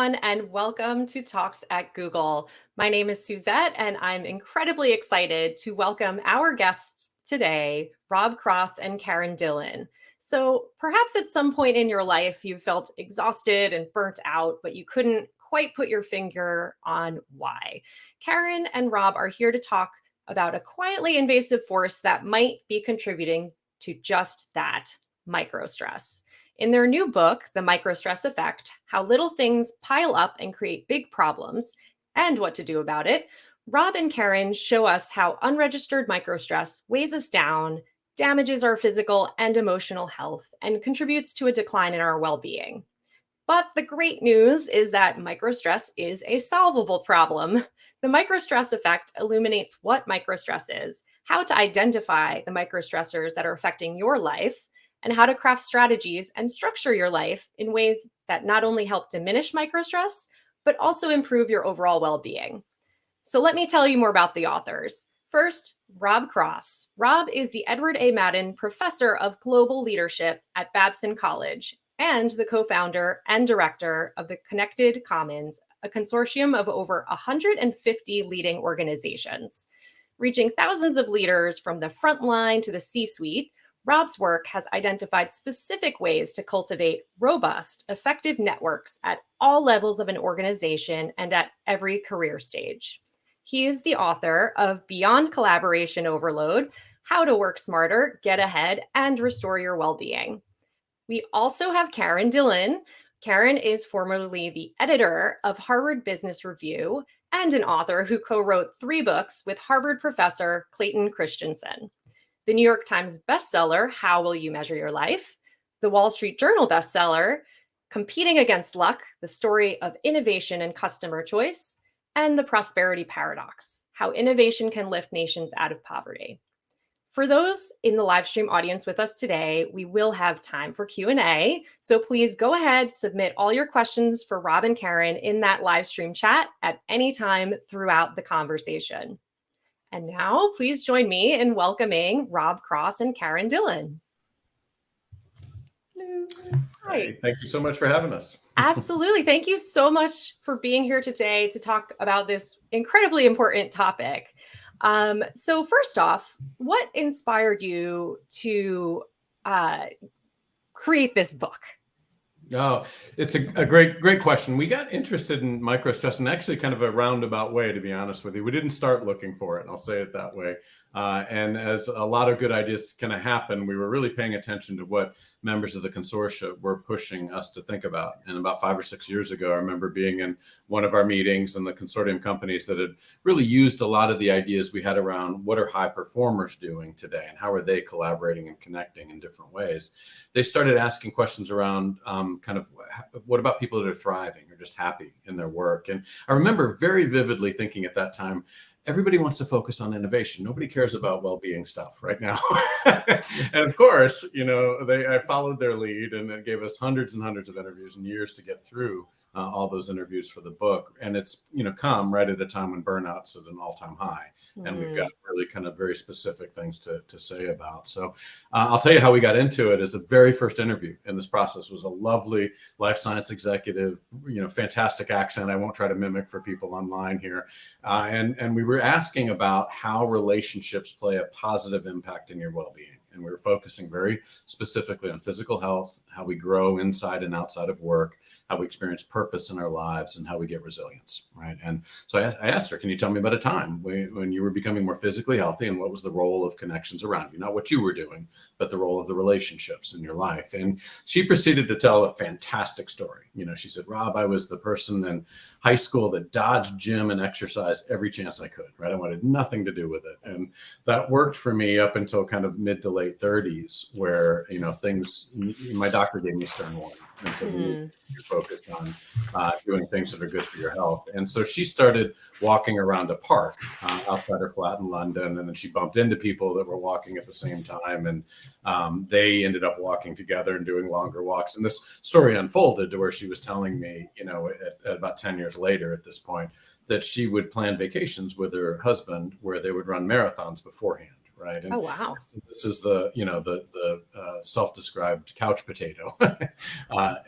everyone, and welcome to Talks at Google. My name is Suzette, and I'm incredibly excited to welcome our guests today, Rob Cross and Karen Dillon. So perhaps at some point in your life, you felt exhausted and burnt out, but you couldn't quite put your finger on why. Karen and Rob are here to talk about a quietly invasive force that might be contributing to just that, microstress. In their new book, The Microstress Effect, How Little Things Pile Up and Create Big Problems and What to Do About It, Rob and Karen show us how unregistered microstress weighs us down, damages our physical and emotional health, and contributes to a decline in our well-being. But the great news is that microstress is a solvable problem. The microstress effect illuminates what microstress is, how to identify the microstressors that are affecting your life, and how to craft strategies and structure your life in ways that not only help diminish microstress, but also improve your overall well-being. So let me tell you more about the authors. First, Rob Cross. Rob is the Edward A. Madden Professor of Global Leadership at Babson College and the co-founder and director of the Connected Commons, a consortium of over 150 leading organizations. Reaching thousands of leaders from the front line to the C-suite, Rob's work has identified specific ways to cultivate robust, effective networks at all levels of an organization and at every career stage. He is the author of Beyond Collaboration Overload, How to Work Smarter, Get Ahead, and Restore Your Well-Being. We also have Karen Dillon. Karen is formerly the editor of Harvard Business Review and an author who co-wrote 3 books with Harvard professor Clayton Christensen. The New York Times bestseller, How Will You Measure Your Life? The Wall Street Journal bestseller, Competing Against Luck, the Story of Innovation and Customer Choice, and The Prosperity Paradox, How Innovation Can Lift Nations Out of Poverty. For those in the live stream audience with us today, we will have time for Q&A. So please go ahead, submit all your questions for Rob and Karen in that live stream chat at any time throughout the conversation. And now, please join me in welcoming Rob Cross and Karen Dillon. Hello. Hi. Thank you so much for having us. Absolutely. Thank you so much for being here today to talk about this incredibly important topic. So first off, what inspired you to create this book? Oh, it's a great question. We got interested in microstress in actually kind of a roundabout way, to be honest with you. We didn't start looking for it, I'll say it that way. And as a lot of good ideas kind of happen, we were really paying attention to what members of the consortium were pushing us to think about. And about 5 or 6 years ago, I remember being in one of our meetings and the consortium companies that had really used a lot of the ideas we had around what are high performers doing today and how are they collaborating and connecting in different ways. They started asking questions around kind of what about people that are thriving or just happy in their work. And I remember very vividly thinking at that time, everybody wants to focus on innovation. Nobody cares about well-being stuff right now. And of course, I followed their lead, and it gave us hundreds and hundreds of interviews and years to get through all those interviews for the book. And it's, come right at a time when burnout's at an all-time high. And we've got really kind of very specific things to say about. So I'll tell you how we got into it. Is the very first interview in this process was a lovely life science executive, fantastic accent. I won't try to mimic for people online here. And we were asking about how relationships play a positive impact in your well-being. And we were focusing very specifically on physical health, how we grow inside and outside of work, how we experience purpose in our lives, and how we get resilience, right? And so I asked her, can you tell me about a time when you were becoming more physically healthy, and what was the role of connections around you? Not what you were doing, but the role of the relationships in your life. And she proceeded to tell a fantastic story. She said, Rob, I was the person in high school that dodged gym and exercise every chance I could, right? I wanted nothing to do with it. And that worked for me up until kind of mid to late 30s, where, my doctor gave me stern warning and said, you're focused on doing things that are good for your health. And so she started walking around a park outside her flat in London. And then she bumped into people that were walking at the same time. And they ended up walking together and doing longer walks. And this story unfolded to where she was telling me, at about 10 years later at this point, that she would plan vacations with her husband where they would run marathons beforehand. right? Oh, And wow. so this is the, self-described couch potato.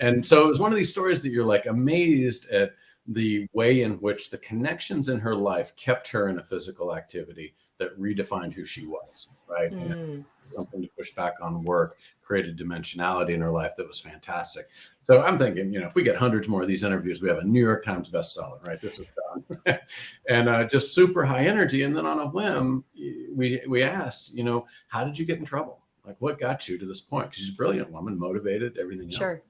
And so it was one of these stories that you're like amazed at the way in which the connections in her life kept her in a physical activity that redefined who she was, right? And Mm, something to push back on work, created dimensionality in her life that was fantastic. So I'm thinking, if we get hundreds more of these interviews, we have a New York Times bestseller, right? This is done. And just super high energy. And then on a whim, we asked, how did you get in trouble? Like, what got you to this point? Because she's a brilliant woman, motivated, everything else. sure.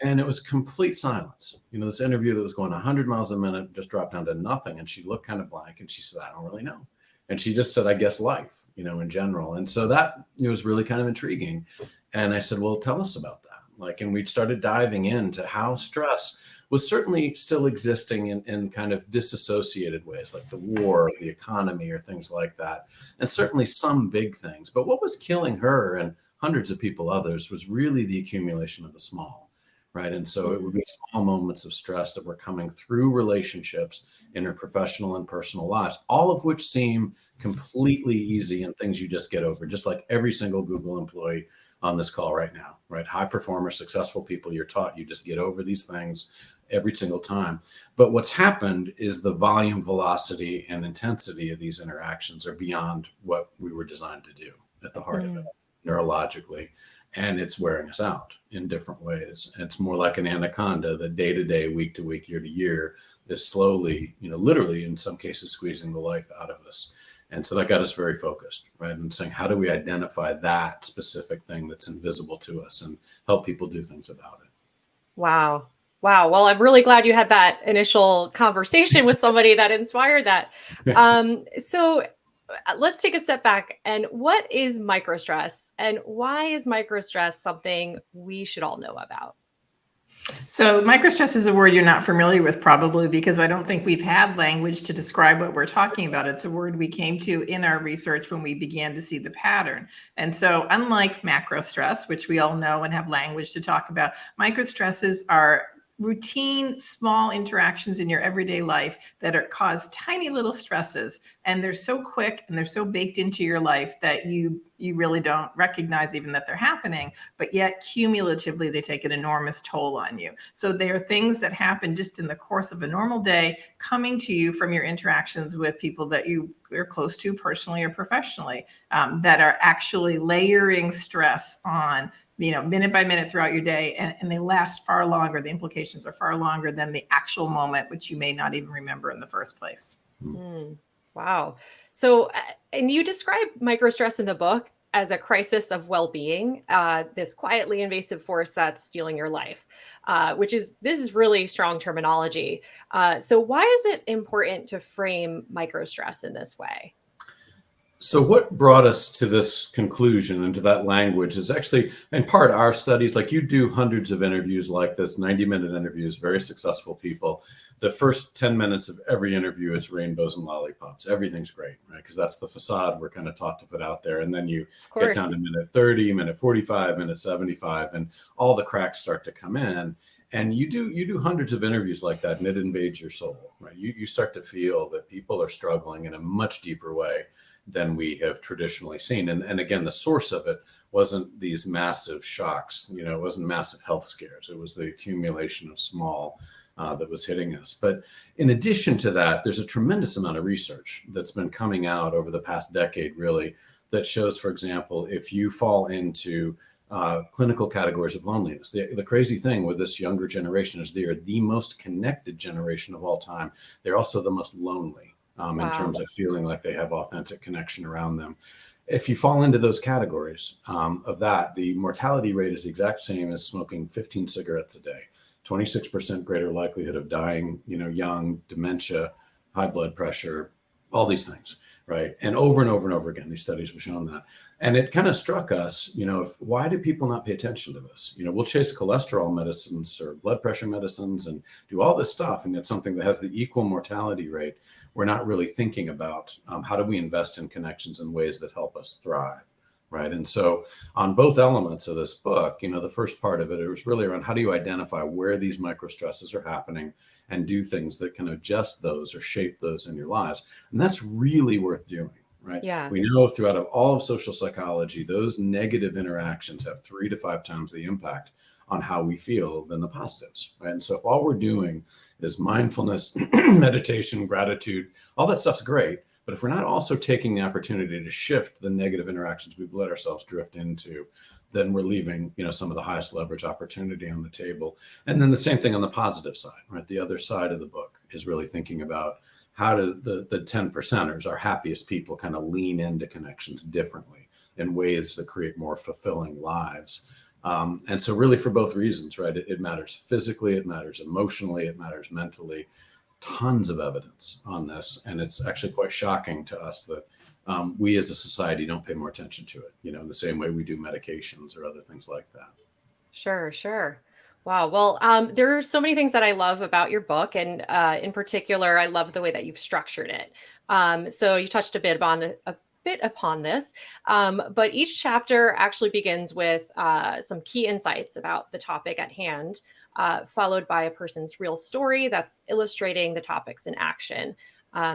And it was complete silence. This interview that was going 100 miles a minute just dropped down to nothing. And she looked kind of blank and she said, I don't really know. And she just said, I guess life, in general. And so that was really kind of intriguing. And I said, well, tell us about that. And we started diving into how stress was certainly still existing in kind of disassociated ways, like the war, the economy, or things like that. And certainly some big things. But what was killing her and hundreds of people others was really the accumulation of the small. Right. And so it would Mm, be small moments of stress that were coming through relationships in her professional and personal lives, all of which seem completely easy and things you just get over, just like every single Google employee on this call right now, right? High performers, successful people, you're taught you just get over these things every single time. But what's happened is the volume, velocity, and intensity of these interactions are beyond what we were designed to do at the heart of it, mm. neurologically. And it's wearing us out in different ways. It's more like an anaconda that day to day, week to week, year to year is slowly, literally in some cases, squeezing the life out of us. And so that got us very focused, right? And saying, how do we identify that specific thing that's invisible to us and help people do things about it? Wow. Wow. Well, I'm really glad you had that initial conversation with somebody that inspired that. So let's take a step back. And what is microstress? And why is microstress something we should all know about? So microstress is a word you're not familiar with, probably because I don't think we've had language to describe what we're talking about. It's a word we came to in our research when we began to see the pattern. And so unlike macro stress, which we all know and have language to talk about, microstresses are routine small interactions in your everyday life that cause tiny little stresses, and they're so quick and they're so baked into your life that you really don't recognize even that they're happening, but yet cumulatively they take an enormous toll on you. So they are things that happen just in the course of a normal day, coming to you from your interactions with people that you are close to personally or professionally, that are actually layering stress on minute by minute throughout your day, and they last far longer. The implications are far longer than the actual moment, which you may not even remember in the first place. Mm, wow. So, and you describe microstress in the book as a crisis of well-being, this quietly invasive force that's stealing your life, this is really strong terminology. So why is it important to frame microstress in this way? So what brought us to this conclusion and to that language is actually in part our studies. Like, you do hundreds of interviews like this, 90-minute interviews, very successful people. The first 10 minutes of every interview is rainbows and lollipops. Everything's great, right? Because that's the facade we're kind of taught to put out there. And then you Of get down course. to minute 30, minute 45, minute 75, and all the cracks start to come in. And you do hundreds of interviews like that, and it invades your soul, right? You start to feel that people are struggling in a much deeper way than we have traditionally seen. And again, the source of it wasn't these massive shocks, it wasn't massive health scares. It was the accumulation of small that was hitting us. But in addition to that, there's a tremendous amount of research that's been coming out over the past decade, really, that shows, for example, if you fall into clinical categories of loneliness. The crazy thing with this younger generation is they are the most connected generation of all time. They're also the most lonely. In Wow. terms of feeling like they have authentic connection around them. If you fall into those categories of that, the mortality rate is the exact same as smoking 15 cigarettes a day, 26% greater likelihood of dying, young, dementia, high blood pressure, all these things, right? And over and over again, these studies have shown that. And it kind of struck us, why do people not pay attention to this? We'll chase cholesterol medicines or blood pressure medicines and do all this stuff. And it's something that has the equal mortality rate. We're not really thinking about how do we invest in connections in ways that help us thrive, right? And so on both elements of this book, the first part of it, it was really around how do you identify where these micro stresses are happening and do things that can adjust those or shape those in your lives. And that's really worth doing. right? Yeah. We know throughout all of social psychology, those negative interactions have 3 to 5 times the impact on how we feel than the positives, right? And so if all we're doing is mindfulness, meditation, gratitude, all that stuff's great. But if we're not also taking the opportunity to shift the negative interactions we've let ourselves drift into, then we're leaving, some of the highest leverage opportunity on the table. And then the same thing on the positive side, right? The other side of the book is really thinking about how do the 10 percenters, our happiest people, kind of lean into connections differently in ways that create more fulfilling lives. And so really for both reasons, right? It matters physically, it matters emotionally, it matters mentally. Tons of evidence on this. And it's actually quite shocking to us that we as a society don't pay more attention to it, in the same way we do medications or other things like that. Sure, sure. Wow. Well, there are so many things that I love about your book, and in particular, I love the way that you've structured it. So you touched a bit upon this, but each chapter actually begins with some key insights about the topic at hand, followed by a person's real story that's illustrating the topics in action.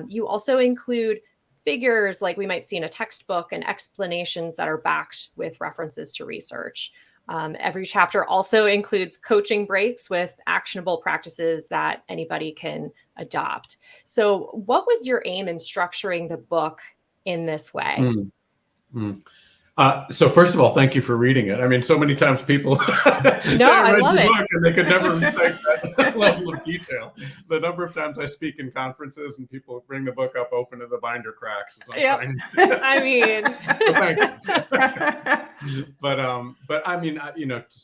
You also include figures like we might see in a textbook and explanations that are backed with references to research. Every chapter also includes coaching breaks with actionable practices that anybody can adopt. So, what was your aim in structuring the book in this way? Mm, mm. So first of all, thank you for reading it. I mean, so many times people No, say I I read love your it. book and they could never recite that level of detail. The number of times I speak in conferences and people bring the book up, open and the binder cracks as I'm Yep. signing. I mean, So thank you. But I mean,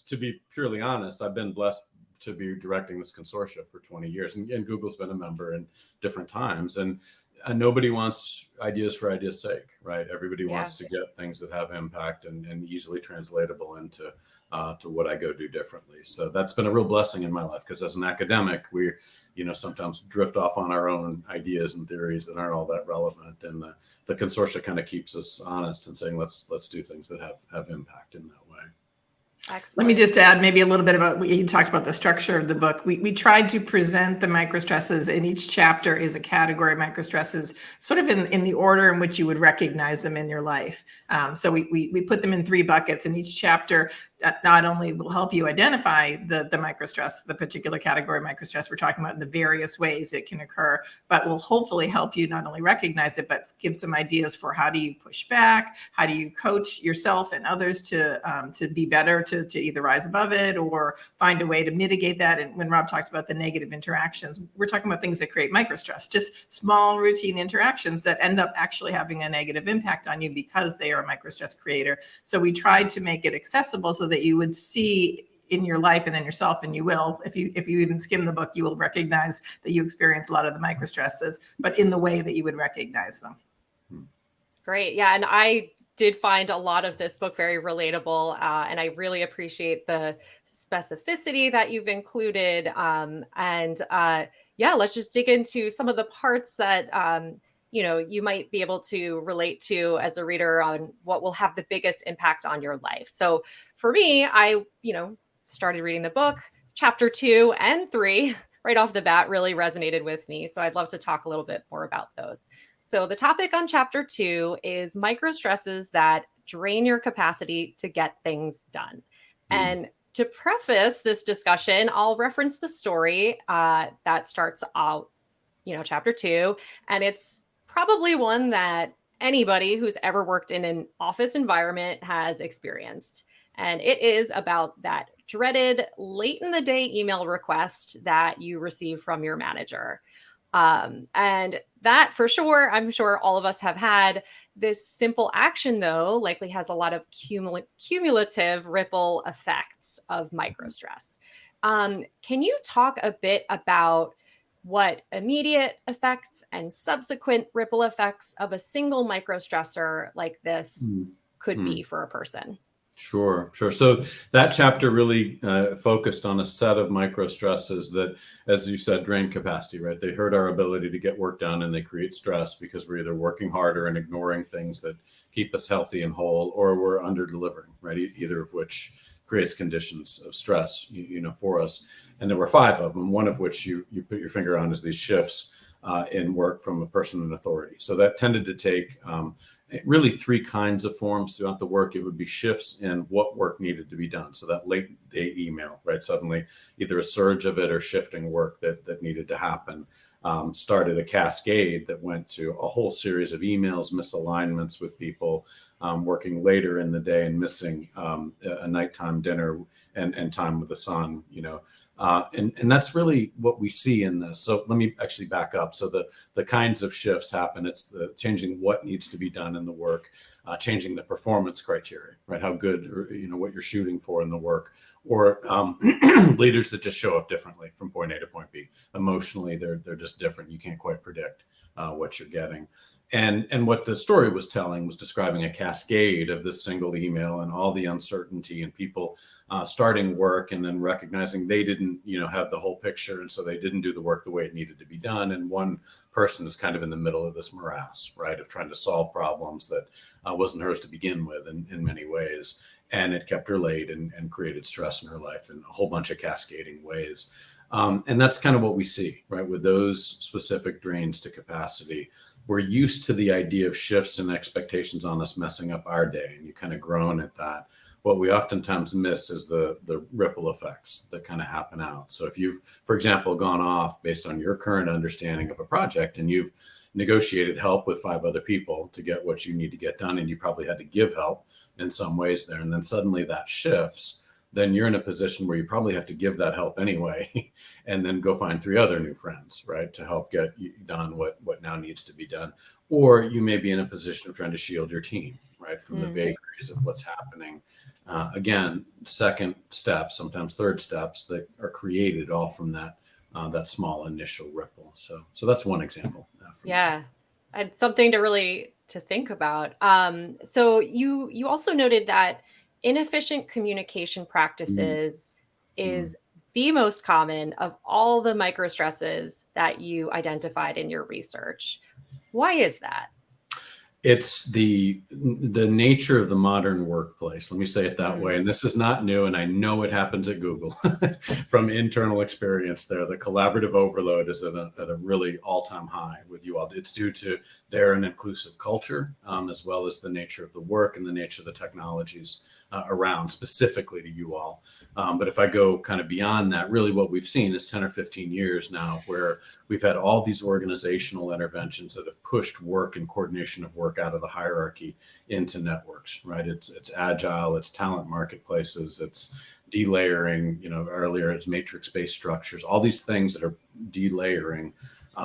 to be purely honest, I've been blessed to be directing this consortium for 20 years, and Google's been a member in different times, and nobody wants ideas for ideas' sake, right? Everybody yeah. wants to get things that have impact and easily translatable into to what I go do differently. So that's been a real blessing in my life, because as an academic, we, sometimes drift off on our own ideas and theories that aren't all that relevant, and the consortia kind of keeps us honest and saying let's do things that have impact in that way. Excellent. Let me just add maybe a little bit about, you talked about the structure of the book. We tried to present the microstresses, and each chapter is a category of microstresses, sort of in the order in which you would recognize them in your life. So we put them in 3 buckets, and each chapter not only will help you identify the microstress, the particular category of microstress we're talking about, in the various ways it can occur, but will hopefully help you not only recognize it, but give some ideas for how do you push back, how do you coach yourself and others to be better, to either rise above it or find a way to mitigate that. And when Rob talks about the negative interactions, we're talking about things that create microstress, just small routine interactions that end up actually having a negative impact on you because they are a microstress creator. So we tried to make it accessible so that you would see in your life and then yourself, and you will, if you even skim the book, you will recognize that you experience a lot of the microstresses, but in the way that you would recognize them. Great. Yeah. And I did find a lot of this book very relatable. And I really appreciate the specificity that you've included. Yeah, let's just dig into some of the parts that, you might be able to relate to as a reader on what will have the biggest impact on your life. So for me, I, started reading the book. Chapter 2 and 3 right off the bat really resonated with me. So I'd love to talk a little bit more about those. So the topic on chapter 2 is microstresses that drain your capacity to get things done. And to preface this discussion, I'll reference the story that starts out, chapter 2. And it's probably one that anybody who's ever worked in an office environment has experienced. And it is about that dreaded late in the day email request that you receive from your manager. And that for sure, I'm sure all of us have had. This simple action, though, likely has a lot of cumulative ripple effects of microstress. Can you talk a bit about what immediate effects and subsequent ripple effects of a single microstressor like this could be for a person? Sure. So that chapter really focused on a set of microstresses that, as you said, drain capacity, right? They hurt our ability to get work done, and they create stress because we're either working harder and ignoring things that keep us healthy and whole, or we're under delivering, right? Either of which creates conditions of stress, for us. And there were 5 of them, one of which you put your finger on, is these shifts in work from a person in authority. So that tended to take really three kinds of forms throughout the work. It would be shifts in what work needed to be done. So that late day email, right? Suddenly either a surge of it or shifting work that needed to happen. Started a cascade that went to a whole series of emails, misalignments with people, working later in the day and missing a nighttime dinner and time with the son, and that's really what we see in this. So let me actually back up. So the kinds of shifts happen. It's the changing what needs to be done in the work, changing the performance criteria, right? How good, or, what you're shooting for in the work, or leaders that just show up differently from point A to point B. Emotionally, they're just different. You can't quite predict what you're getting. And what the story was telling was describing a cascade of this single email and all the uncertainty and people starting work and then recognizing they didn't, have the whole picture. And so they didn't do the work the way it needed to be done. And one person is kind of in the middle of this morass, right, of trying to solve problems that wasn't hers to begin with in many ways. And it kept her late and created stress in her life in a whole bunch of cascading ways. And that's kind of what we see, right, with those specific drains to capacity. We're used to the idea of shifts and expectations on us messing up our day, and you kind of groan at that. What we oftentimes miss is the ripple effects that kind of happen out. So if you've, for example, gone off based on your current understanding of a project and you've negotiated help with 5 other people to get what you need to get done, and you probably had to give help in some ways there, and then suddenly that shifts, then you're in a position where you probably have to give that help anyway, and then go find 3 other new friends, right, to help get done what now needs to be done. Or you may be in a position of trying to shield your team, right, from the vagaries of what's happening. Again, second steps, sometimes third steps that are created all from that small initial ripple. So that's one example. Yeah, and something to think about. So you also noted that inefficient communication practices is the most common of all the microstresses that you identified in your research. Why is that? It's the nature of the modern workplace. Let me say it that way. And this is not new, and I know it happens at Google from internal experience there. The collaborative overload is at a really all-time high with you all. It's due to their an inclusive culture, as well as the nature of the work and the nature of the technologies around specifically to you all. But if I go kind of beyond that, really what we've seen is 10 or 15 years now where we've had all these organizational interventions that have pushed work and coordination of work out of the hierarchy into networks, right? It's agile, it's talent marketplaces, it's delayering, earlier it's matrix-based structures, all these things that are delayering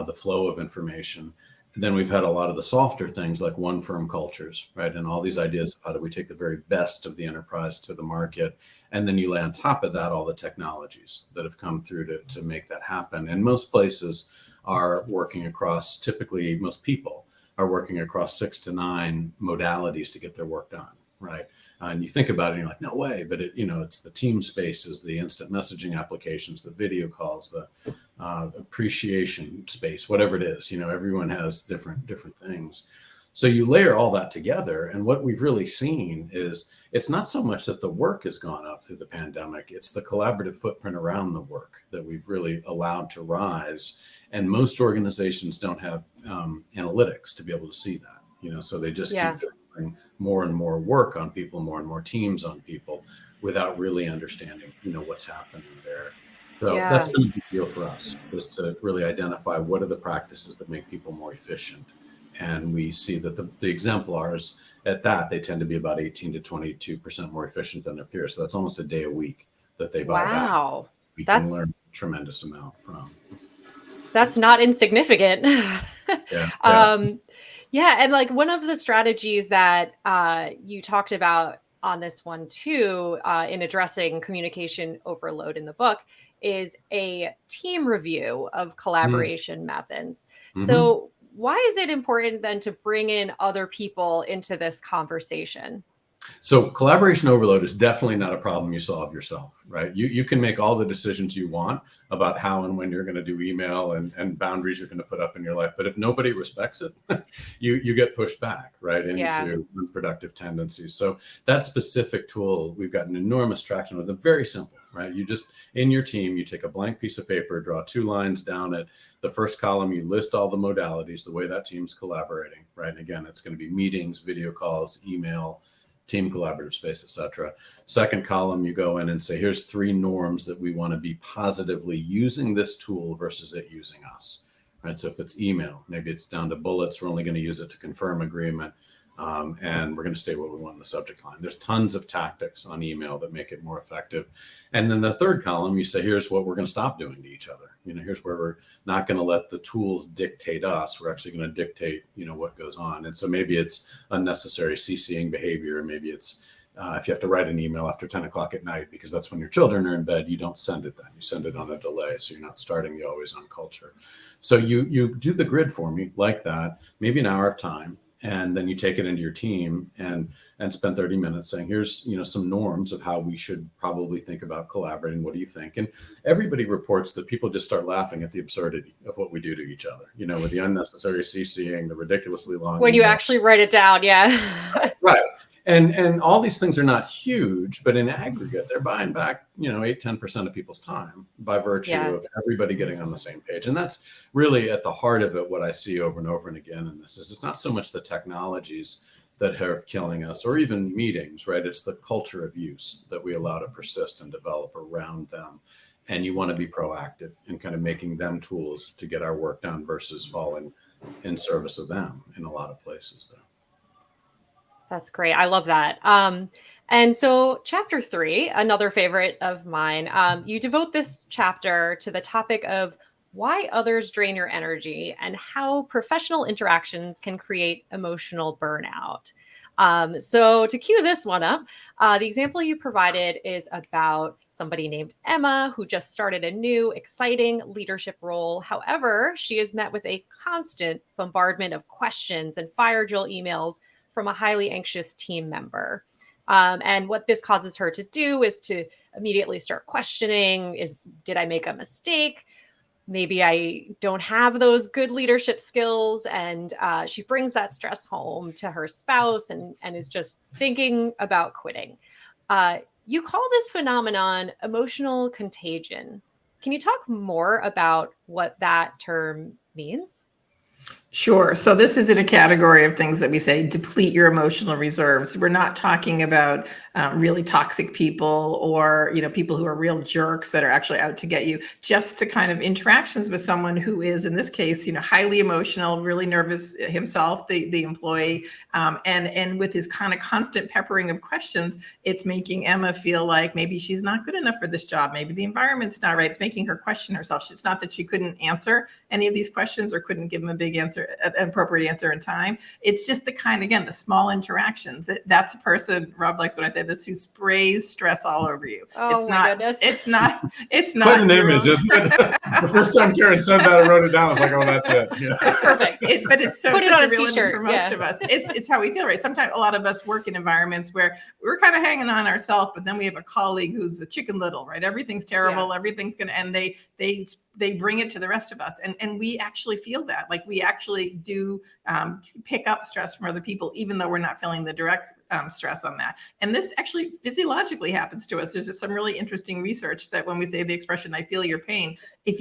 the flow of information. And then we've had a lot of the softer things like one firm cultures, right? And all these ideas of how do we take the very best of the enterprise to the market. And then you lay on top of that all the technologies that have come through to make that happen. And most places are working across, typically most people are working across 6 to 9 modalities to get their work done, right? And you think about it and you're like, no way, but it's the team spaces, the instant messaging applications, the video calls, the appreciation space, whatever it is, everyone has different things. So you layer all that together. And what we've really seen is it's not so much that the work has gone up through the pandemic, it's the collaborative footprint around the work that we've really allowed to rise. And most organizations don't have analytics to be able to see that, so they just keep throwing more and more work on people, more and more teams on people without really understanding, what's happening there. So that's been a big deal for us, is to really identify what are the practices that make people more efficient. And we see that the exemplars at that, they tend to be about 18 to 22% more efficient than their peers. So that's almost a day a week that they buy back. We can learn a tremendous amount from. That's not insignificant. Yeah. And like one of the strategies that you talked about on this one too, in addressing communication overload in the book, is a team review of collaboration methods. So why is it important then to bring in other people into this conversation? So collaboration overload is definitely not a problem you solve yourself, right? You can make all the decisions you want about how and when you're going to do email and boundaries you're going to put up in your life. But if nobody respects it, you get pushed back, right, into unproductive tendencies. So that specific tool, we've gotten enormous traction with. It. Very simple, right? You just, in your team, you take a blank piece of paper, draw 2 lines down it. The first column, you list all the modalities, the way that team's collaborating, right? And again, it's going to be meetings, video calls, email, team collaborative space, etc. Second column, you go in and say, here's 3 norms that we want to be positively using this tool versus it using us, right? So if it's email, maybe it's down to bullets. We're only going to use it to confirm agreement. And we're going to stay what we want in the subject line. There's tons of tactics on email that make it more effective. And then the third column, you say, here's what we're going to stop doing to each other. Here's where we're not going to let the tools dictate us. We're actually going to dictate, what goes on. And so maybe it's unnecessary CCing behavior. Maybe it's if you have to write an email after 10 o'clock at night, because that's when your children are in bed, you don't send it then. You send it on a delay. So you're not starting the always on culture. So you do the grid for me like that, maybe an hour of time. And then you take it into your team and spend 30 minutes saying, here's, some norms of how we should probably think about collaborating. What do you think? And everybody reports that people just start laughing at the absurdity of what we do to each other, with the unnecessary CCing, the ridiculously long. When you actually write it down. Yeah. Right. And all these things are not huge, but in aggregate, they're buying back, 8-10% of people's time by virtue of everybody getting on the same page. And that's really at the heart of it. What I see over and over and again in this is it's not so much the technologies that are killing us or even meetings, right? It's the culture of use that we allow to persist and develop around them. And you want to be proactive in kind of making them tools to get our work done versus falling in service of them in a lot of places, though. That's great. I love that. And so chapter 3, another favorite of mine, you devote this chapter to the topic of why others drain your energy and how professional interactions can create emotional burnout. So to cue this one up, the example you provided is about somebody named Emma who just started a new, exciting leadership role. However, she is met with a constant bombardment of questions and fire drill emails from a highly anxious team member. And what this causes her to do is to immediately start questioning, did I make a mistake? Maybe I don't have those good leadership skills. And she brings that stress home to her spouse and is just thinking about quitting. You call this phenomenon emotional contagion. Can you talk more about what that term means? Sure. So this is in a category of things that we say deplete your emotional reserves. We're not talking about really toxic people or, people who are real jerks that are actually out to get you, just to kind of interactions with someone who is, in this case, highly emotional, really nervous himself, the employee, and with his kind of constant peppering of questions, it's making Emma feel like maybe she's not good enough for this job. Maybe the environment's not right. It's making her question herself. It's not that she couldn't answer any of these questions or couldn't give him a big answer, an appropriate answer in time. It's just the kind, again, the small interactions. That's a person, Rob likes when I say this, who sprays stress all over you. Oh, it's my not, goodness. It's not quite an image, isn't it? The first time Karen said that, I wrote it down. I was like, oh, that's it. Yeah. Perfect. But it's so Put it such on a a real image t-shirt. for most of us. It's how we feel, right? Sometimes a lot of us work in environments where we're kind of hanging on ourselves, but then we have a colleague who's the Chicken Little, right? Everything's terrible. Everything's going to, and they bring it to the rest of us. And we actually feel that, like we actually do pick up stress from other people, even though we're not feeling the direct stress on that. And this actually physiologically happens to us. There's some really interesting research that when we say the expression, I feel your pain, if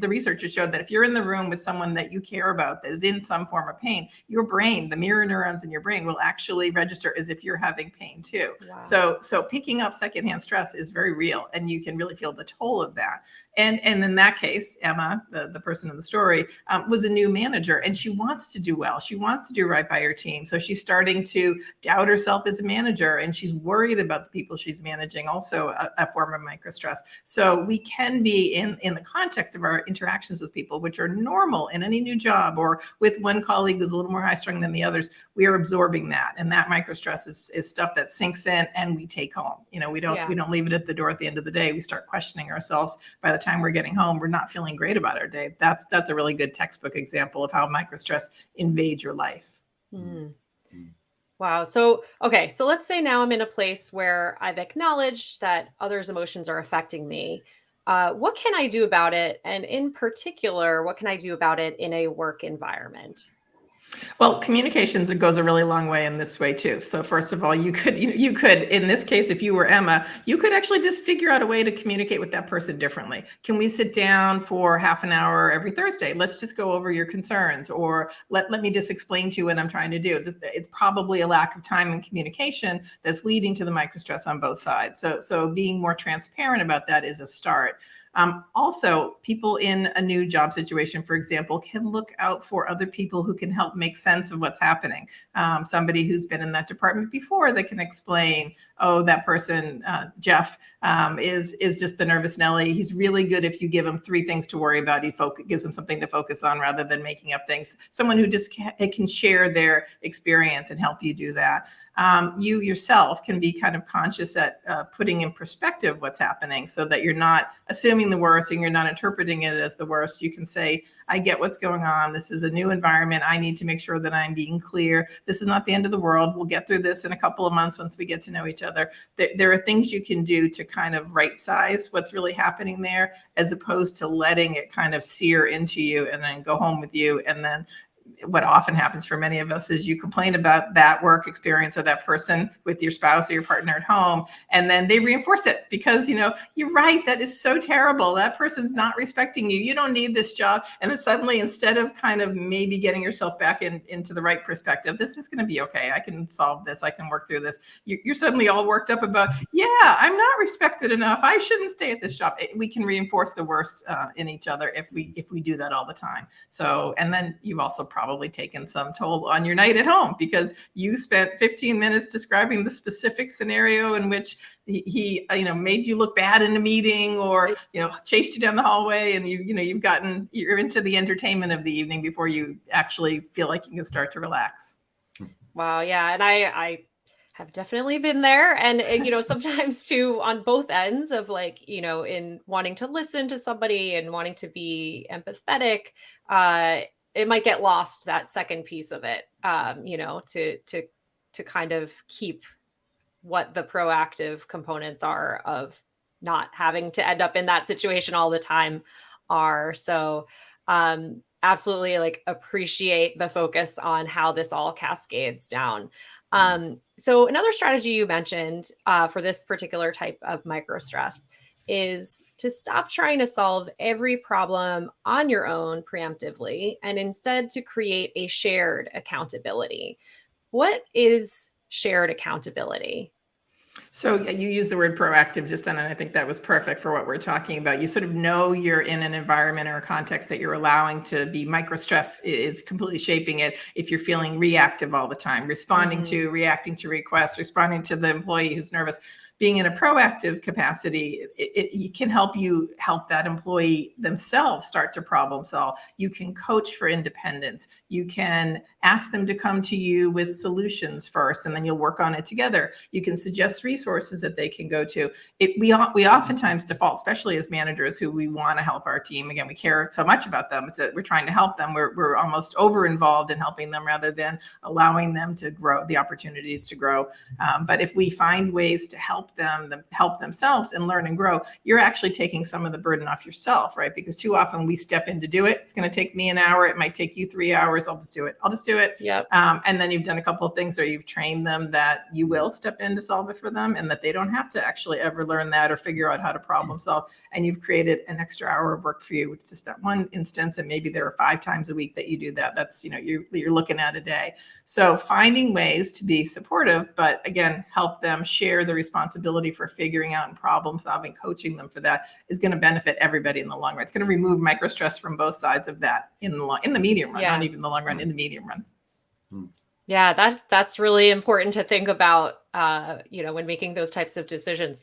the research has showed that if you're in the room with someone that you care about that is in some form of pain, your brain, the mirror neurons in your brain will actually register as if you're having pain too. Wow. So picking up secondhand stress is very real, and you can really feel the toll of that. And in that case, Emma, the person in the story, was a new manager, and she wants to do well. She wants to do right by her team. So she's starting to doubt herself as a manager, and she's worried about the people she's managing, also a form of microstress. So we can be in the context of our interactions with people, which are normal in any new job, or with one colleague who's a little more high strung than the others, we are absorbing that. And that microstress is stuff that sinks in and we take home. We don't leave it at the door at the end of the day. We start questioning ourselves. By the time we're getting home, we're not feeling great about our day. That's a really good textbook example of how microstress invades your life. Mm. Wow. So let's say now I'm in a place where I've acknowledged that others' emotions are affecting me. What can I do about it? And in particular, what can I do about it in a work environment? Well, communications, it goes a really long way in this way too. So first of all, you could in this case, if you were Emma, you could actually just figure out a way to communicate with that person differently. Can we sit down for half an hour every Thursday? Let's just go over your concerns, or let me just explain to you what I'm trying to do. It's probably a lack of time and communication that's leading to the microstress on both sides. So being more transparent about that is a start. Also, people in a new job situation, for example, can look out for other people who can help make sense of what's happening. Somebody who's been in that department before that can explain, oh, that person, Jeff, is just the nervous Nelly. He's really good if you give him 3 things to worry about. He gives him something to focus on rather than making up things. Someone who just can share their experience and help you do that. You yourself can be kind of conscious at putting in perspective what's happening, so that you're not assuming the worst and you're not interpreting it as the worst. You can say, I get what's going on. This is a new environment. I need to make sure that I'm being clear. This is not the end of the world. We'll get through this in a couple of months once we get to know each other. There are things you can do to kind of right size what's really happening there, as opposed to letting it kind of sear into you and then go home with you. And then what often happens for many of us is you complain about that work experience of that person with your spouse or your partner at home, and then they reinforce it because, you're right, that is so terrible. That person's not respecting you. You don't need this job. And then suddenly, instead of kind of maybe getting yourself back into the right perspective, this is going to be okay. I can solve this. I can work through this. You're suddenly all worked up about, yeah, I'm not respected enough. I shouldn't stay at this job. We can reinforce the worst in each other if we do that all the time. So, and then you've also probably taken some toll on your night at home because you spent 15 minutes describing the specific scenario in which he made you look bad in a meeting, or chased you down the hallway, and you're into the entertainment of the evening before you actually feel like you can start to relax. Wow, yeah, and I have definitely been there, and sometimes too on both ends of in wanting to listen to somebody and wanting to be empathetic. It might get lost, that second piece of it, to kind of keep what the proactive components are of not having to end up in that situation all the time are. So absolutely appreciate the focus on how this all cascades down. So another strategy you mentioned for this particular type of microstress is to stop trying to solve every problem on your own preemptively, and instead to create a shared accountability. What is shared accountability? So you use the word proactive just then, and I think that was perfect for what we're talking about. You sort of know you're in an environment or a context that you're allowing to be microstress is completely shaping it. If you're feeling reactive all the time, reacting to requests, responding to the employee who's nervous, being in a proactive capacity, it can help that employee themselves start to problem solve. You can coach for independence. You can ask them to come to you with solutions first, and then you'll work on it together. You can suggest resources that they can go to. We oftentimes default, especially as managers who we want to help our team. Again, we care so much about them, so that we're trying to help them. We're almost over involved in helping them rather than allowing them to grow, the opportunities to grow. But if we find ways to help themselves and learn and grow, you're actually taking some of the burden off yourself, right? Because too often we step in to do it. It's going to take me an hour. It might take you 3 hours. I'll just do it. Yep. And then you've done a couple of things, or you've trained them that you will step in to solve it for them, and that they don't have to actually ever learn that or figure out how to problem solve. And you've created an extra hour of work for you, which is just that one instance. And maybe there are 5 times a week that you do that. That's, you're looking at a day. So finding ways to be supportive, but again, help them share the responsibility for figuring out and problem solving, coaching them for that, is going to benefit everybody in the long run. It's going to remove microstress from both sides of that in the medium run, not even the long run, in the medium run. Yeah, that's really important to think about, when making those types of decisions.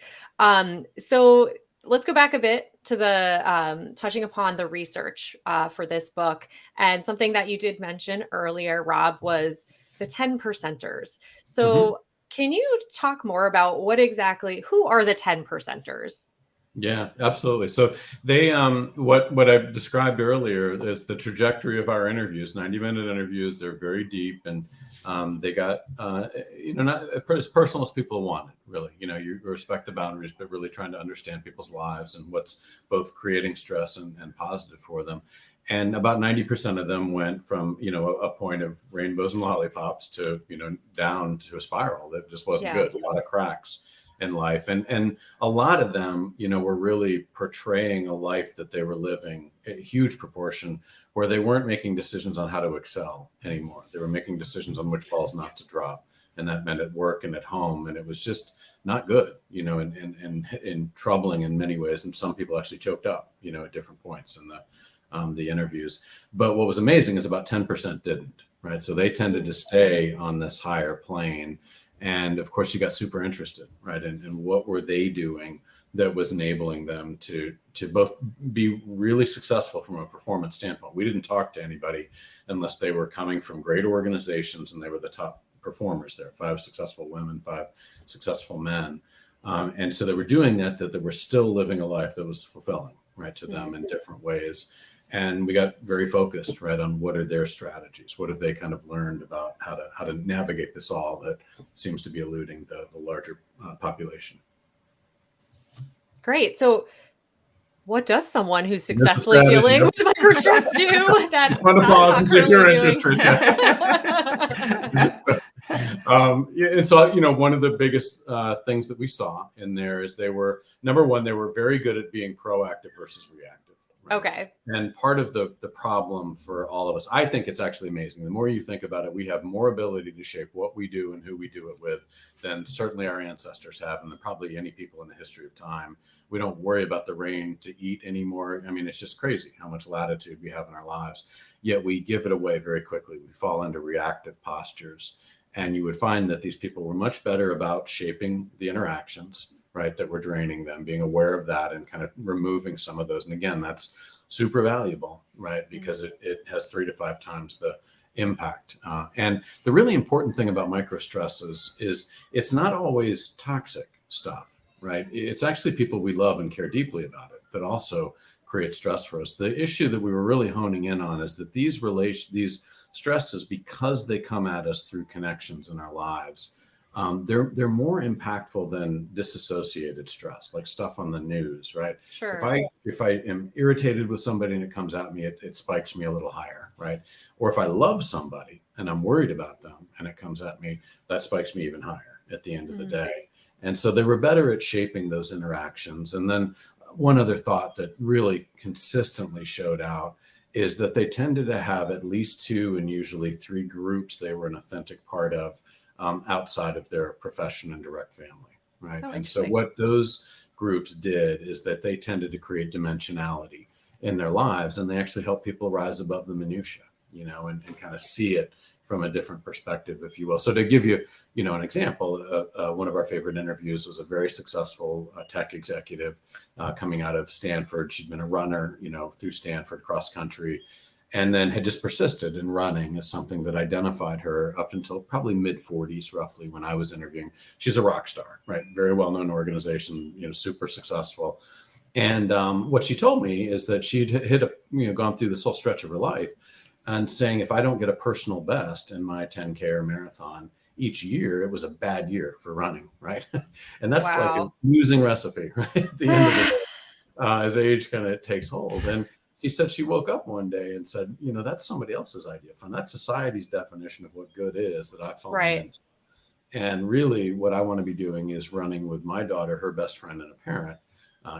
So let's go back a bit to the touching upon the research for this book. And something that you did mention earlier, Rob, was the 10 percenters. So can you talk more about who are the 10 percenters? Yeah, absolutely. So they, what I described earlier is the trajectory of our interviews, 90-minute interviews. They're very deep, and They got, not as personal as people wanted, really. You respect the boundaries, but really trying to understand people's lives and what's both creating stress and positive for them. And about 90% of them went from, a point of rainbows and lollipops to, down to a spiral that just wasn't Yeah. good. A lot of cracks in life. And a lot of them, were really portraying a life that they were living, a huge proportion, where they weren't making decisions on how to excel anymore. They were making decisions on which balls not to drop. And that meant at work and at home. And it was just not good, and troubling in many ways. And some people actually choked up, at different points in the interviews. But what was amazing is about 10% didn't, right? So they tended to stay on this higher plane. And of course, you got super interested, right? And what were they doing that was enabling them to both be really successful from a performance standpoint? We didn't talk to anybody unless they were coming from great organizations and they were the top performers there, 5 successful women, 5 successful men. And so they were doing that they were still living a life that was fulfilling, right, to them in different ways. And we got very focused, right, on what are their strategies? What have they kind of learned about how to navigate this all that seems to be eluding the larger population? Great. So what does someone w's successfully dealing with microstress do that I'm going to pause and see if you're interested. And so, one of the biggest things that we saw in there is they were, number one, they were very good at being proactive versus reactive. Right? Okay. And part of the problem for all of us, I think it's actually amazing. The more you think about it, we have more ability to shape what we do and who we do it with than certainly our ancestors have, and than probably any people in the history of time. We don't worry about the rain to eat anymore. I mean, it's just crazy how much latitude we have in our lives, yet we give it away very quickly. We fall into reactive postures. And you would find that these people were much better about shaping the interactions, right, that were draining them, being aware of that and kind of removing some of those. And again, that's super valuable, right, because it has 3 to 5 times the impact. And the really important thing about microstresses is it's not always toxic stuff, right? It's actually people we love and care deeply about it that also create stress for us. The issue that we were really honing in on is that these stresses, because they come at us through connections in our lives, they're more impactful than disassociated stress, like stuff on the news, right? Sure. If I am irritated with somebody and it comes at me, it spikes me a little higher, right? Or if I love somebody and I'm worried about them and it comes at me, that spikes me even higher at the end of the day. And so they were better at shaping those interactions. And then one other thought that really consistently showed out is that they tended to have at least 2 and usually 3 groups they were an authentic part of outside of their profession and direct family, right? And so what those groups did is that they tended to create dimensionality in their lives, and they actually help people rise above the minutia, and kind of see it from a different perspective, if you will. So to give you, an example, one of our favorite interviews was a very successful tech executive coming out of Stanford. She'd been a runner, through Stanford cross country, and then had just persisted in running as something that identified her up until probably mid 40s, roughly, when I was interviewing. She's a rock star, right? Very well-known organization, super successful. And what she told me is that she'd gone through this whole stretch of her life and saying, if I don't get a personal best in my 10K or marathon each year, it was a bad year for running, right? And that's like a losing recipe, right? At the end of the day, as age kind of takes hold. And she said she woke up one day and said, that's somebody else's idea of fun. That's society's definition of what good is that I've fallen into. And really what I want to be doing is running with my daughter, her best friend, and a parent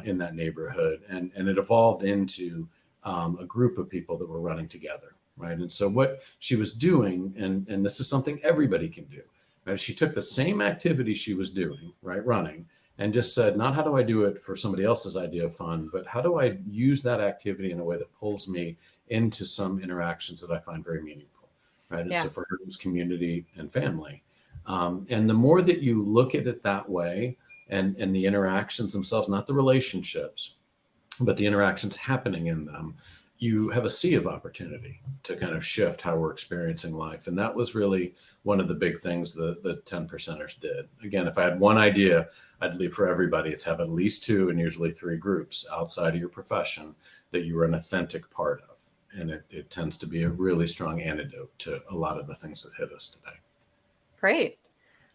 in that neighborhood. And it evolved into a group of people that were running together. Right. And so what she was doing, and this is something everybody can do, right? She took the same activity she was doing, right, running, and just said, not how do I do it for somebody else's idea of fun, but how do I use that activity in a way that pulls me into some interactions that I find very meaningful, right? And so for her, it was community and family. And the more that you look at it that way, and the interactions themselves, not the relationships, but the interactions happening in them, you have a sea of opportunity to kind of shift how we're experiencing life. And that was really one of the big things the 10 percenters did. Again, if I had one idea, I'd leave for everybody, it's have at least 2 and usually 3 groups outside of your profession that you were an authentic part of. And it tends to be a really strong antidote to a lot of the things that hit us today. Great.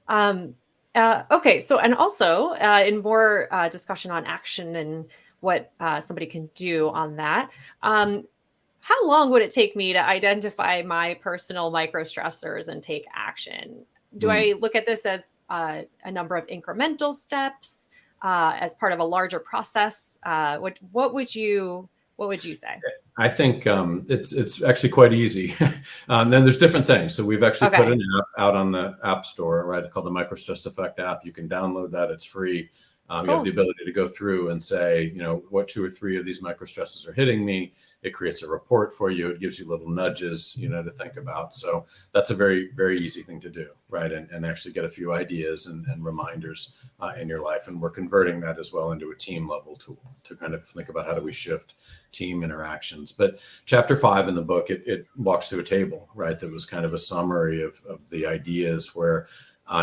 Okay, so and also in more discussion on action and what somebody can do on that, how long would it take me to identify my personal microstressors and take action? Do Mm. I look at this as a number of incremental steps as part of a larger process? What would you say? I think it's actually quite easy. Then there's different things. So we've actually put Okay. an app out on the App Store, right? Called the Microstress Effect app. You can download that. It's free. You have the Cool. ability to go through and say, what 2 or 3 of these microstresses are hitting me. It creates a report for you. It gives you little nudges, to think about. So that's a very, very easy thing to do, right? And actually get a few ideas and reminders in your life. And we're converting that as well into a team level tool to kind of think about how do we shift team interactions. But chapter 5 in the book, it walks through a table, right? That was kind of a summary of the ideas where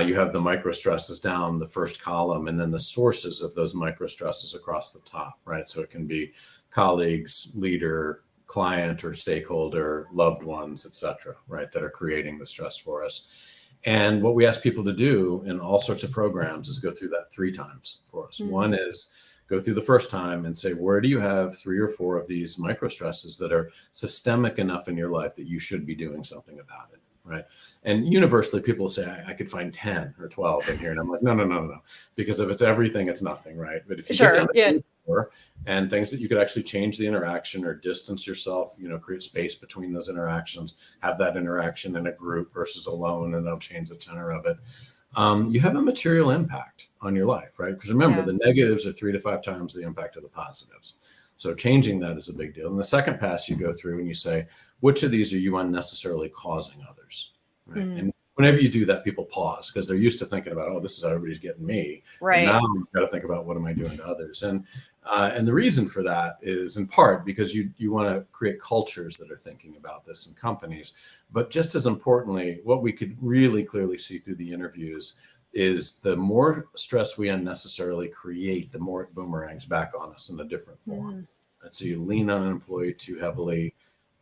you have the microstresses down the first column and then the sources of those microstresses across the top, right? So it can be colleagues, leader, client or stakeholder, loved ones, et cetera, right? That are creating the stress for us. And what we ask people to do in all sorts of programs is go through that 3 times for us. One is go through the first time and say, where do you have 3 or 4 of these microstresses that are systemic enough in your life that you should be doing something about it, right? And universally, people say, I could find 10 or 12 in here. And I'm like, no. Because if it's everything, it's nothing, right? But if you get down Sure. to Yeah. 3 or 4 and things that you could actually change the interaction or distance yourself, create space between those interactions, have that interaction in a group versus alone, and that'll change the tenor of it. You have a material impact on your life, right? Because remember, Yeah. the negatives are 3 to 5 times the impact of the positives. So changing that is a big deal. And the second pass, you go through and you say, which of these are you unnecessarily causing others, right? And whenever you do that, people pause because they're used to thinking about, oh, this is how everybody's getting me. But Right. now you've got to think about what am I doing to others? And the reason for that is in part because you want to create cultures that are thinking about this in companies. But just as importantly, what we could really clearly see through the interviews is the more stress we unnecessarily create, the more it boomerangs back on us in a different form. And so you lean on an employee too heavily,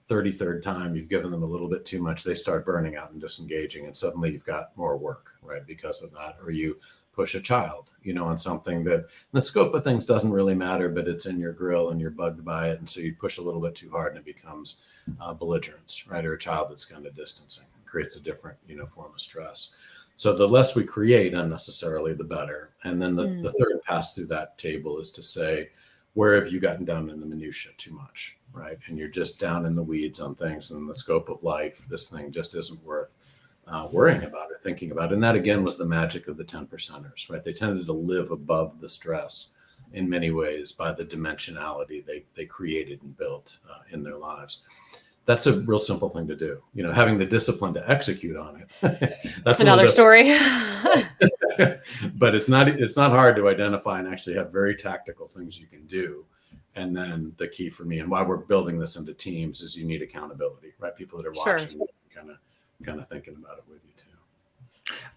33rd time, you've given them a little bit too much, they start burning out and disengaging, and suddenly you've got more work, right, because of that. Or you push a child, on something that the scope of things doesn't really matter, but it's in your grill and you're bugged by it. And so you push a little bit too hard and it becomes belligerence, right? Or a child that's kind of distancing. It creates a different, form of stress. So the less we create unnecessarily, the better. And then the third pass through that table is to say, where have you gotten down in the minutia too much, right? And you're just down in the weeds on things and the scope of life. This thing just isn't worth worrying about or thinking about. And that, again, was the magic of the 10 percenters, right? They tended to live above the stress in many ways by the dimensionality they created and built in their lives. That's a real simple thing to do. Having the discipline to execute on it. That's another story. But it's not hard to identify and actually have very tactical things you can do. And then the key for me and why we're building this into teams is you need accountability, right? People that are watching, kind of thinking about it with you too.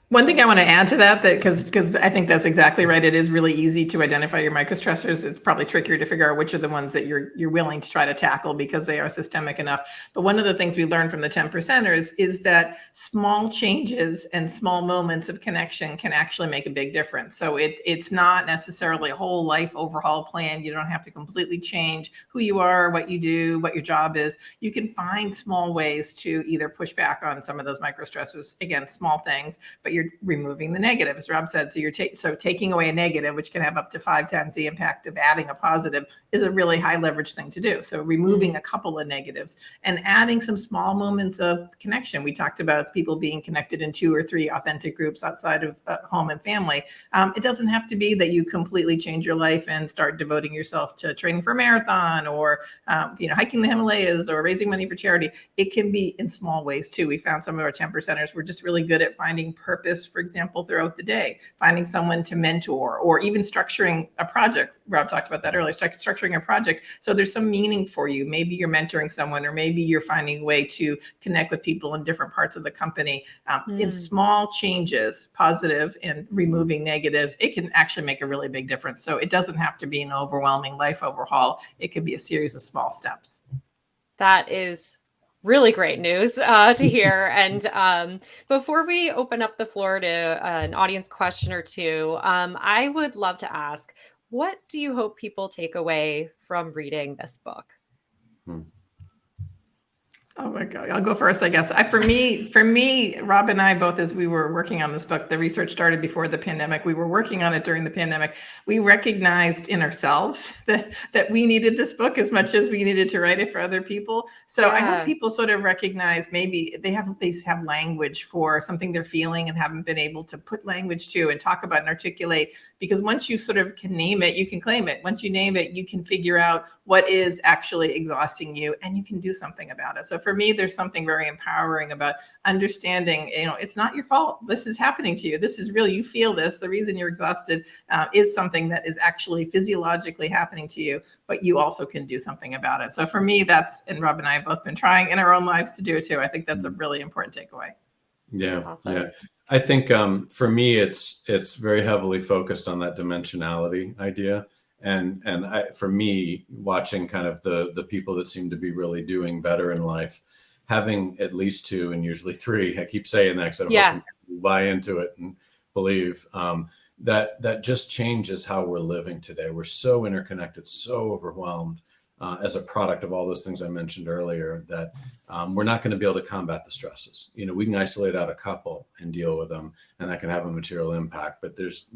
One thing I want to add to that because I think that's exactly right. It is really easy to identify your microstressors. It's probably trickier to figure out which are the ones that you're willing to try to tackle because they are systemic enough. But one of the things we learned from the 10 percenters is that small changes and small moments of connection can actually make a big difference. So it's not necessarily a whole life overhaul plan. You don't have to completely change who you are, what you do, what your job is. You can find small ways to either push back on some of those microstressors, again, small things, but you're removing the negative, as Rob said. So you're taking away a negative, which can have up to 5 times the impact of adding a positive, is a really high leverage thing to do. So removing a couple of negatives and adding some small moments of connection. We talked about people being connected in 2 or 3 authentic groups outside of home and family. It doesn't have to be that you completely change your life and start devoting yourself to training for a marathon or hiking the Himalayas or raising money for charity. It can be in small ways too. We found some of our 10 percenters were just really good at finding purpose, for example, throughout the day, finding someone to mentor or even structuring a project. Rob talked about that earlier, structuring a project. So there's some meaning for you. Maybe you're mentoring someone, or maybe you're finding a way to connect with people in different parts of the company. In small changes, positive and removing negatives, it can actually make a really big difference. So it doesn't have to be an overwhelming life overhaul. It could be a series of small steps. That is really great news to hear. And before we open up the floor to an audience question or two, I would love to ask, what do you hope people take away from reading this book? Oh my God, I'll go first, I guess. For me, Rob and I both, as we were working on this book, the research started before the pandemic. We were working on it during the pandemic. We recognized in ourselves that we needed this book as much as we needed to write it for other people. So I hope people sort of recognize maybe they have language for something they're feeling and haven't been able to put language to and talk about and articulate. Because once you sort of can name it, you can claim it. Once you name it, you can figure out what is actually exhausting you, and you can do something about it. So for me, there's something very empowering about understanding, it's not your fault. This is happening to you. This is real. You feel this. The reason you're exhausted is something that is actually physiologically happening to you, but you also can do something about it. So for me, and Rob and I have both been trying in our own lives to do it too. I think that's a really important takeaway. Yeah. Awesome. Yeah. I think for me, it's very heavily focused on that dimensionality idea. And for me, watching kind of the people that seem to be really doing better in life, having at least 2 and usually 3, I keep saying that because I'm hoping people buy into it and believe that just changes how we're living today. We're so interconnected, so overwhelmed as a product of all those things I mentioned earlier, that we're not going to be able to combat the stresses. We can isolate out a couple and deal with them, and that can have a material impact. But there's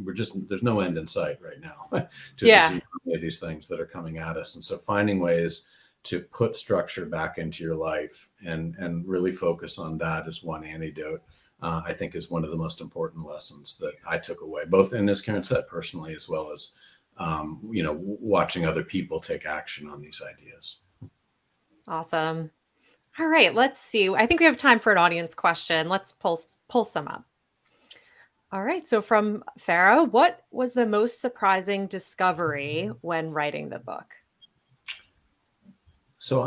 no end in sight right now to these things that are coming at us. And so finding ways to put structure back into your life and really focus on that as one antidote, I think is one of the most important lessons that I took away, both in, as Karen said, personally, as well as watching other people take action on these ideas. Awesome. All right, let's see. I think we have time for an audience question. Let's pull some up. All right, so from Farah, what was the most surprising discovery when writing the book? So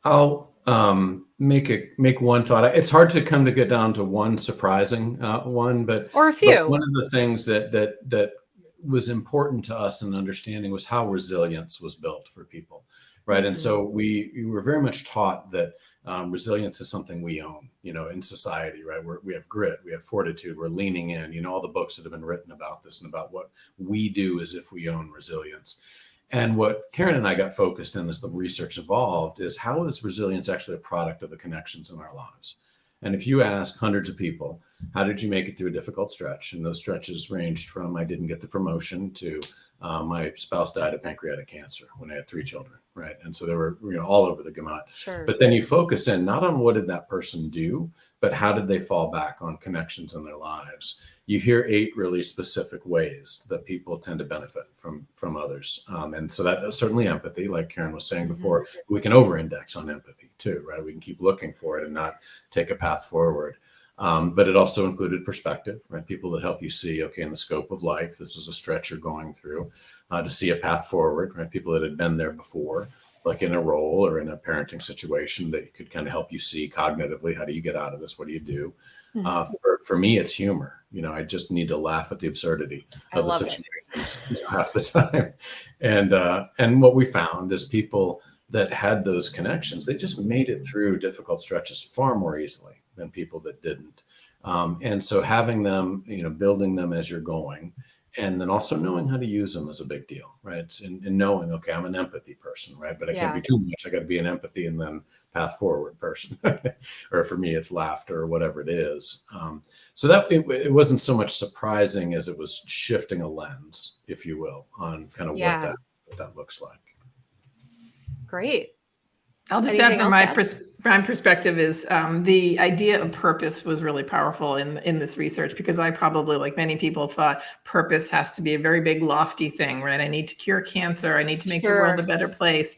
I'll make one thought. It's hard to get down to one surprising one, or a few. But one of the things that was important to us in understanding was how resilience was built for people, right? Mm-hmm. And so we were very much taught that resilience is something we own, in society, right? We have grit, we have fortitude, we're leaning in, all the books that have been written about this and about what we do as if we own resilience. And what Karen and I got focused in as the research evolved is how is resilience actually a product of the connections in our lives? And if you ask hundreds of people, how did you make it through a difficult stretch? And those stretches ranged from I didn't get the promotion to my spouse died of pancreatic cancer when I had 3 children, right? And so they were all over the gamut. Sure. But then you focus in not on what did that person do, but how did they fall back on connections in their lives? You hear 8 really specific ways that people tend to benefit from others. And so that is certainly empathy, like Karen was saying before. We can over-index on empathy too, right? We can keep looking for it and not take a path forward. But it also included perspective, right? People that help you see, okay, in the scope of life, this is a stretch you're going through, to see a path forward, right? People that had been there before, like in a role or in a parenting situation that could kind of help you see cognitively, how do you get out of this? What do you do? For me, it's humor. I just need to laugh at the absurdity of the situations half the time. And what we found is people that had those connections, they just made it through difficult stretches far more easily than people that didn't. And so having them, building them as you're going, and then also knowing how to use them is a big deal, right? And knowing, okay, I'm an empathy person, right? But I can't be too much. I got to be an empathy and then path forward person. Or for me, it's laughter or whatever it is. So that it wasn't so much surprising as it was shifting a lens, if you will, on kind of what that looks like. Great. I'll just add from my perspective is the idea of purpose was really powerful in this research, because I probably, like many people, thought purpose has to be a very big, lofty thing, right? I need to cure cancer. I need to make the world a better place.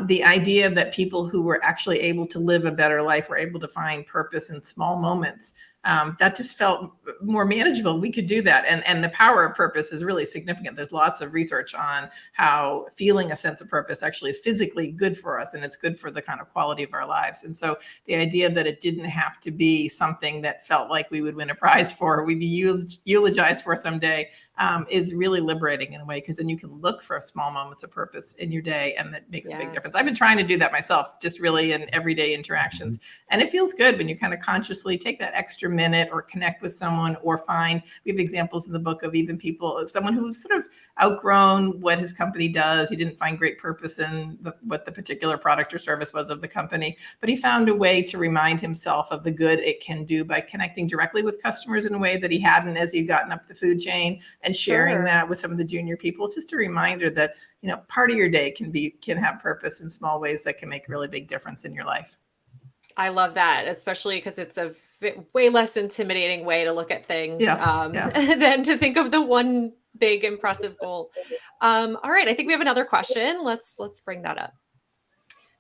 The idea that people who were actually able to live a better life were able to find purpose in small moments, that just felt more manageable. We could do that. And the power of purpose is really significant. There's lots of research on how feeling a sense of purpose actually is physically good for us, and it's good for the kind of quality of our lives. And so the idea that it didn't have to be something that felt like we would win a prize for, or we'd be eulogized for someday, is really liberating in a way, because then you can look for small moments of purpose in your day, and that makes a big difference. I've been trying to do that myself, just really in everyday interactions. And it feels good when you kind of consciously take that extra minute or connect with someone, or find, we have examples in the book of even people, someone who's sort of outgrown what his company does. He didn't find great purpose in what the particular product or service was of the company, but he found a way to remind himself of the good it can do by connecting directly with customers in a way that he hadn't as he'd gotten up the food chain, and sharing that with some of the junior people. It's just a reminder that, you know, part of your day can have purpose in small ways that can make a really big difference in your life. I love that, especially because it's a way less intimidating way to look at things than to think of the one big impressive goal. All right, I think we have another question. Let's bring that up.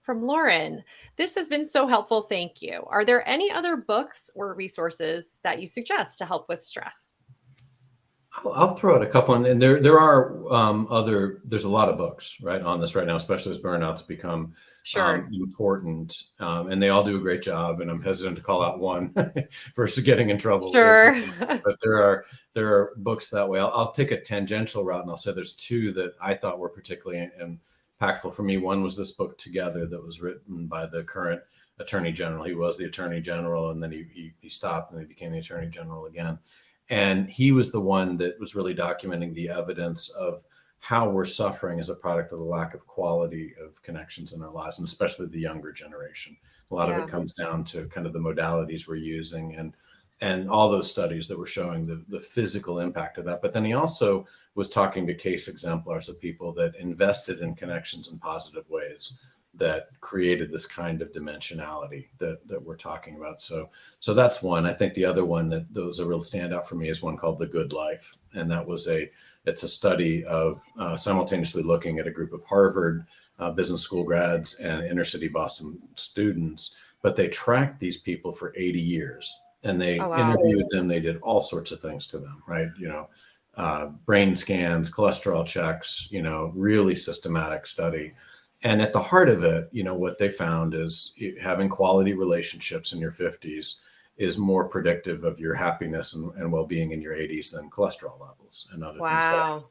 From Lauren, this has been so helpful. Thank you. Are there any other books or resources that you suggest to help with stress? I'll throw out a couple, and there are there's a lot of books right on this right now, especially as burnout's become important, and they all do a great job. And I'm hesitant to call out one versus getting in trouble. But there are books that way. I'll take a tangential route, and I'll say there's two that I thought were particularly impactful for me. One was this book, Together, that was written by the current Attorney General. He was the Attorney General, and then he stopped, and he became the Attorney General again. And he was the one that was really documenting the evidence of how we're suffering as a product of the lack of quality of connections in our lives, and especially the younger generation. A lot of it comes down to kind of the modalities we're using, and all those studies that were showing the physical impact of that. But then he also was talking to case exemplars of people that invested in connections in positive ways that created this kind of dimensionality that we're talking about. So that's one. I think the other one that was a real standout for me is one called The Good Life. And that was it's a study of simultaneously looking at a group of Harvard business school grads and inner city Boston students, but they tracked these people for 80 years and they interviewed them. They did all sorts of things to them, right? Brain scans, cholesterol checks, really systematic study. And at the heart of it, what they found is having quality relationships in your 50s is more predictive of your happiness and well-being in your 80s than cholesterol levels and other things.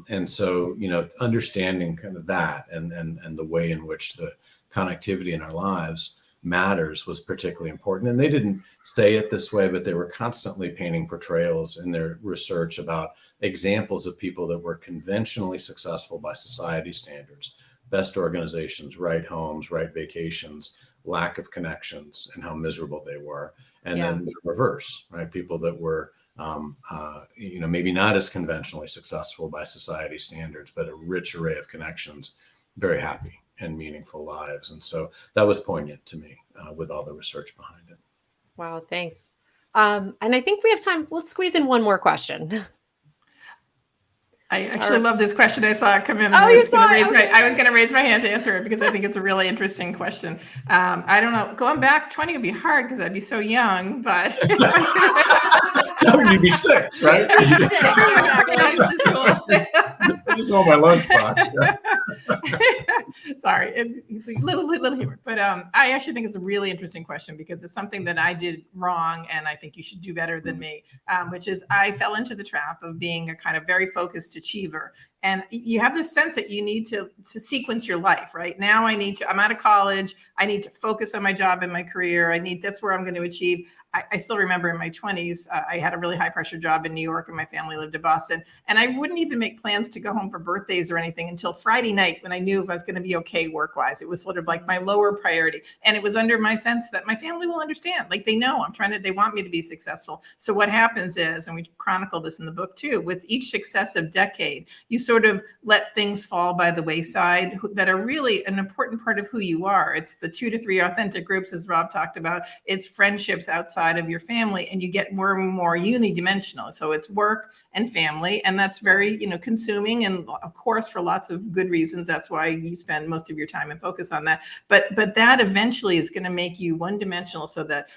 And so, understanding kind of that and the way in which the connectivity in our lives matters was particularly important. And they didn't say it this way, but they were constantly painting portrayals in their research about examples of people that were conventionally successful by society standards. Best organizations, right homes, right vacations, lack of connections, and how miserable they were. And then the reverse, right? People that were, maybe not as conventionally successful by society standards, but a rich array of connections, very happy and meaningful lives. And so that was poignant to me with all the research behind it. Wow, thanks. And I think we have time. Let's squeeze in one more question. I actually love this question. I saw it come in. I was going to raise my hand to answer it because I think it's a really interesting question. I don't know. Going back 20 would be hard because I'd be so young, but you'd be 6, right? I just want my lunchbox. Sorry, little humor, but I actually think it's a really interesting question because it's something that I did wrong, and I think you should do better than me. Which is, I fell into the trap of being a kind of very focused achiever. And you have this sense that you need to sequence your life, right? Now I'm out of college. I need to focus on my job and my career. That's where I'm going to achieve. I still remember in my 20s, I had a really high pressure job in New York and my family lived in Boston. And I wouldn't even make plans to go home for birthdays or anything until Friday night when I knew if I was going to be okay work-wise. It was sort of like my lower priority. And it was under my sense that my family will understand. Like they know they want me to be successful. So what happens is, and we chronicle this in the book too, with each successive decade, you sort of let things fall by the wayside that are really an important part of who you are. It's the 2 to 3 authentic groups, as Rob talked about. It's friendships outside of your family, and you get more and more unidimensional. So it's work and family, and that's very, consuming. And of course, for lots of good reasons, that's why you spend most of your time and focus on that. But that eventually is going to make you one-dimensional, so that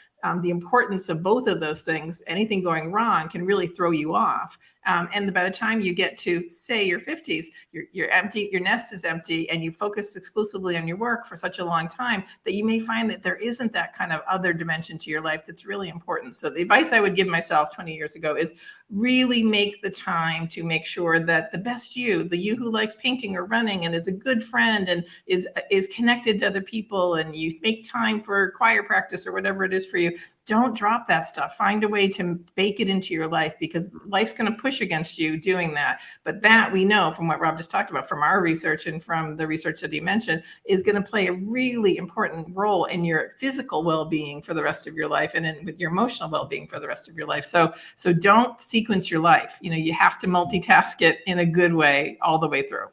the importance of both of those things, anything going wrong can really throw you off. And by the time you get to, say, your 50s, you're empty, your nest is empty, and you focus exclusively on your work for such a long time that you may find that there isn't that kind of other dimension to your life that's really important. So the advice I would give myself 20 years ago is really make the time to make sure that the best you, the you who likes painting or running and is a good friend and is connected to other people, and you make time for choir practice or whatever it is for you, don't drop that stuff. Find a way to bake it into your life, because life's going to push against you doing that. But that, we know from what Rob just talked about, from our research and from the research that he mentioned, is going to play a really important role in your physical well-being for the rest of your life, and with your emotional well-being for the rest of your life. So don't sequence your life. You have to multitask it in a good way all the way through.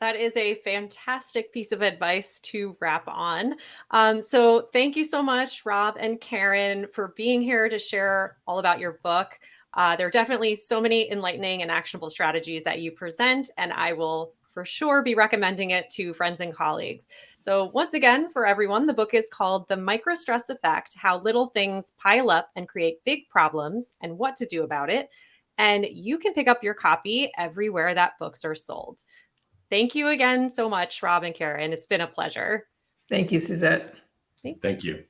That is a fantastic piece of advice to wrap on. So thank you so much, Rob and Karen, for being here to share all about your book. There are definitely so many enlightening and actionable strategies that you present, and I will for sure be recommending it to friends and colleagues. So once again, for everyone, the book is called The Microstress Effect: How Little Things Pile Up and Create Big Problems and What to Do About It. And you can pick up your copy everywhere that books are sold. Thank you again so much, Rob and Karen. It's been a pleasure. Thank you, Suzette. Thanks. Thank you.